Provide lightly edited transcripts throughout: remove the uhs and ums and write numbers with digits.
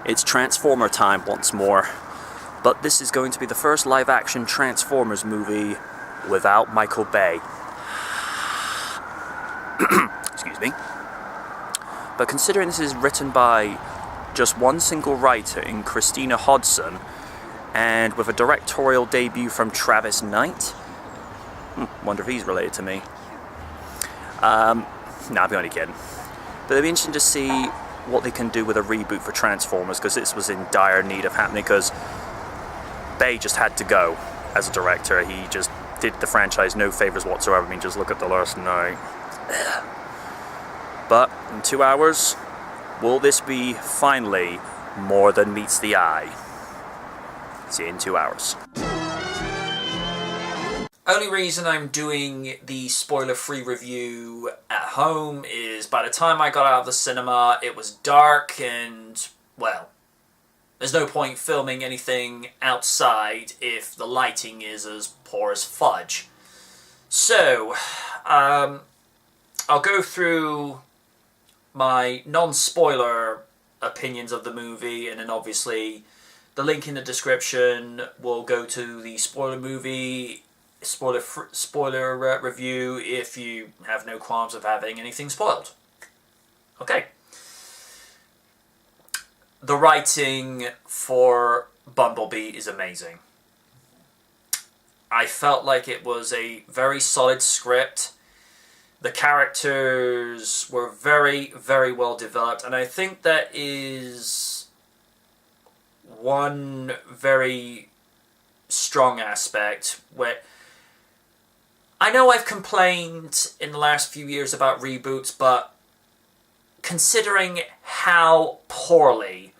It's Transformer time once more. But this is going to be the first live-action Transformers movie without Michael Bay. Excuse me. But considering this is written by just one single writer in Christina Hodson, and with a directorial debut from Travis Knight, wonder if he's related to me. Nah, I'm only kidding. But it'll be interesting to see what they can do with a reboot for Transformers, because this was in dire need of happening, because Bay just had to go as a director. He just did the franchise no favors whatsoever. I mean, just look at The Last Night. But in 2 hours, will this be finally more than meets the eye? See you in 2 hours. Only reason I'm doing the spoiler-free review at home is by the time I got out of the cinema, it was dark and, well, there's no point filming anything outside if the lighting is as poor as fudge. So, I'll go through my non-spoiler opinions of the movie, and then obviously the link in the description will go to the spoiler review if you have no qualms of having anything spoiled. Okay. The writing for Bumblebee is amazing. I felt like it was a very solid script. The characters were very, very well developed, and I think that is one very strong aspect where I know I've complained in the last few years about reboots, but considering how poorly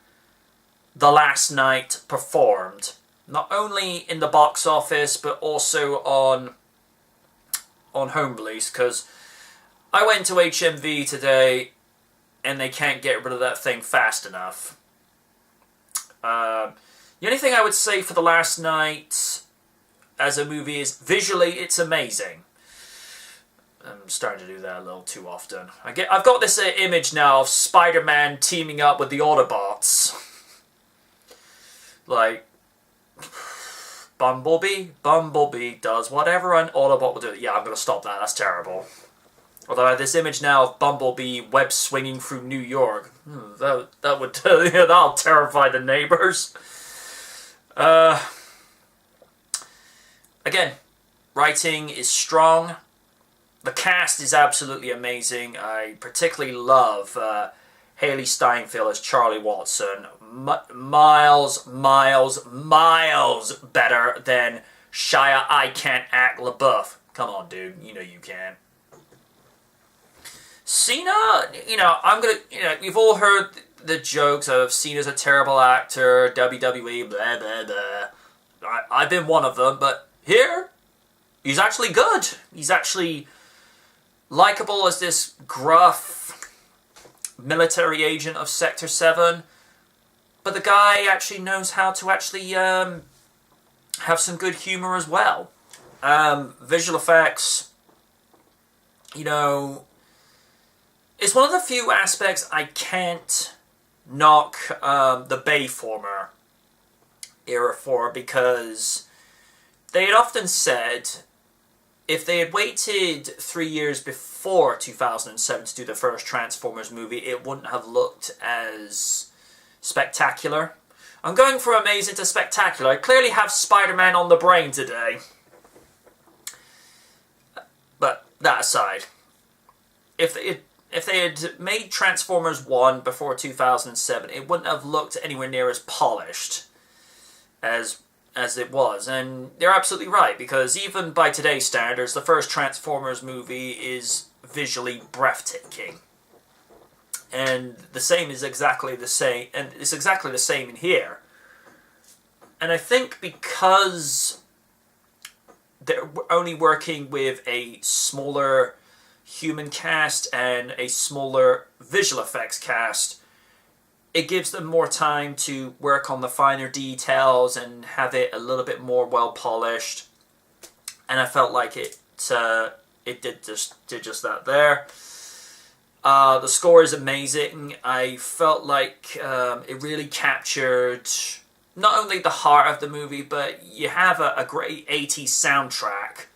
The Last Night performed, not only in the box office but also on home release, because I went to HMV today and they can't get rid of that thing fast enough. The only thing I would say for The Last Night as a movie is visually it's amazing. I'm starting to do that a little too often. I've got this image now of Spider-Man teaming up with the Autobots. Like, Bumblebee does whatever an Autobot will do. Yeah, I'm going to stop that. That's terrible. Although I have this image now of Bumblebee web swinging through New York. That would that'll terrify the neighbors. Again, writing is strong. The cast is absolutely amazing. I particularly love Haley Steinfeld as Charlie Watson. Miles better than Shia I Can't Act LaBeouf. Come on, dude. You know you can. Cena, you've all heard the jokes of Cena's a terrible actor, WWE, blah, blah, blah. I've been one of them, but here, he's actually good. He's actually likable as this gruff military agent of Sector 7, but the guy actually knows how to actually have some good humor as well. Visual effects, it's one of the few aspects I can't knock the Bayformer era for, because they had often said if they had waited 3 years before 2007 to do the first Transformers movie, it wouldn't have looked as spectacular. I'm going from amazing to spectacular. I clearly have Spider-Man on the brain today. But that aside, if they had made Transformers 1 before 2007, it wouldn't have looked anywhere near as polished as it was. And they're absolutely right, because even by today's standards, the first Transformers movie is visually breathtaking. And the same is exactly the same, and it's exactly the same in here. And I think because they're only working with a smaller human cast and a smaller visual effects cast, it gives them more time to work on the finer details and have it a little bit more well polished. And I felt like it did just that there. The score is amazing. I felt like it really captured not only the heart of the movie, but you have a great 80s soundtrack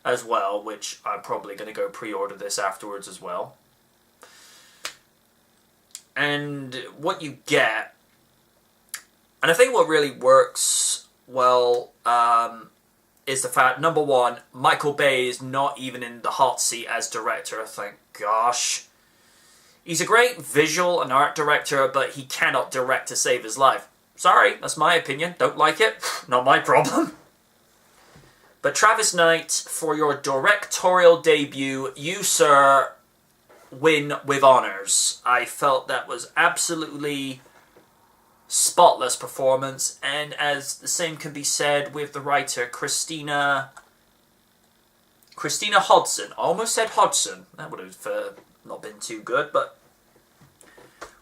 as well, which I'm probably going to go pre-order this afterwards as well. And what you get, and I think what really works well, is the fact, number one, Michael Bay is not even in the hot seat as director, thank gosh. He's a great visual and art director, but he cannot direct to save his life. Sorry, that's my opinion. Don't like it. Not my problem. But Travis Knight, for your directorial debut, you, sir, win with honors. I felt that was absolutely spotless performance, and as the same can be said with the writer Christina Hodson. I almost said Hodgson. That would have not been too good, but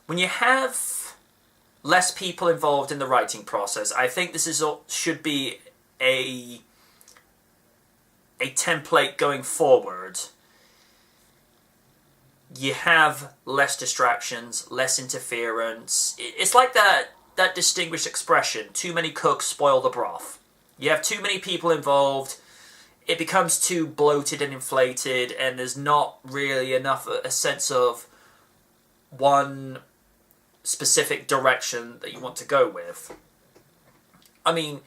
when you have less people involved in the writing process, I think this should be a template going forward. You have less distractions, less interference. It's like that distinguished expression, too many cooks spoil the broth. You have too many people involved, it becomes too bloated and inflated, and there's not really enough a sense of one specific direction that you want to go with. I mean,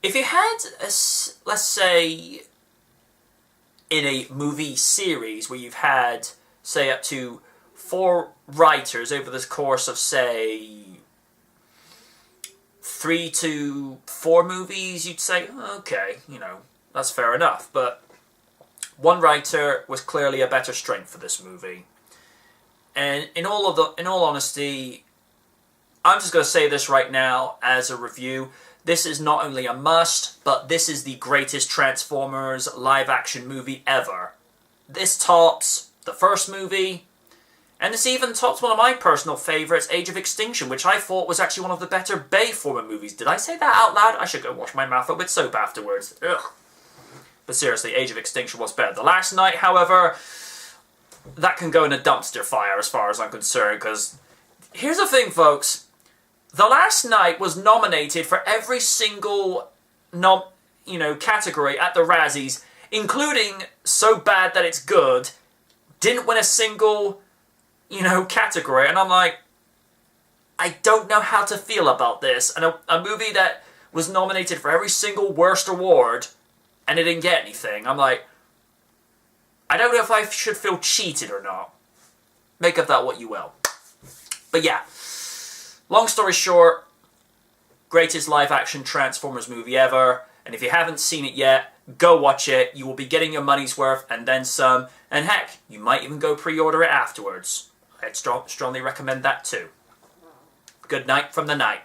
if you had, let's say, in a movie series where you've had, say, up to 4 writers over the course of, say, 3 to 4 movies, you'd say, okay, that's fair enough. But one writer was clearly a better strength for this movie. And in all honesty, I'm just going to say this right now as a review. This is not only a must, but this is the greatest Transformers live-action movie ever. This tops the first movie, and this even tops one of my personal favourites, Age of Extinction, which I thought was actually one of the better Bayformer movies. Did I say that out loud? I should go wash my mouth up with soap afterwards. Ugh. But seriously, Age of Extinction was better. The Last Night, however, that can go in a dumpster fire as far as I'm concerned, because here's the thing, folks. The Last Night was nominated for every single category at the Razzies, including So Bad That It's Good. Didn't win a single category, and I'm like, I don't know how to feel about this. And a movie that was nominated for every single worst award, and it didn't get anything. I'm like, I don't know if I should feel cheated or not. Make of that what you will. But yeah, long story short, greatest live-action Transformers movie ever, and if you haven't seen it yet, go watch it. You will be getting your money's worth, and then some, and heck, you might even go pre-order it afterwards. I'd strongly recommend that too. Good night from the night.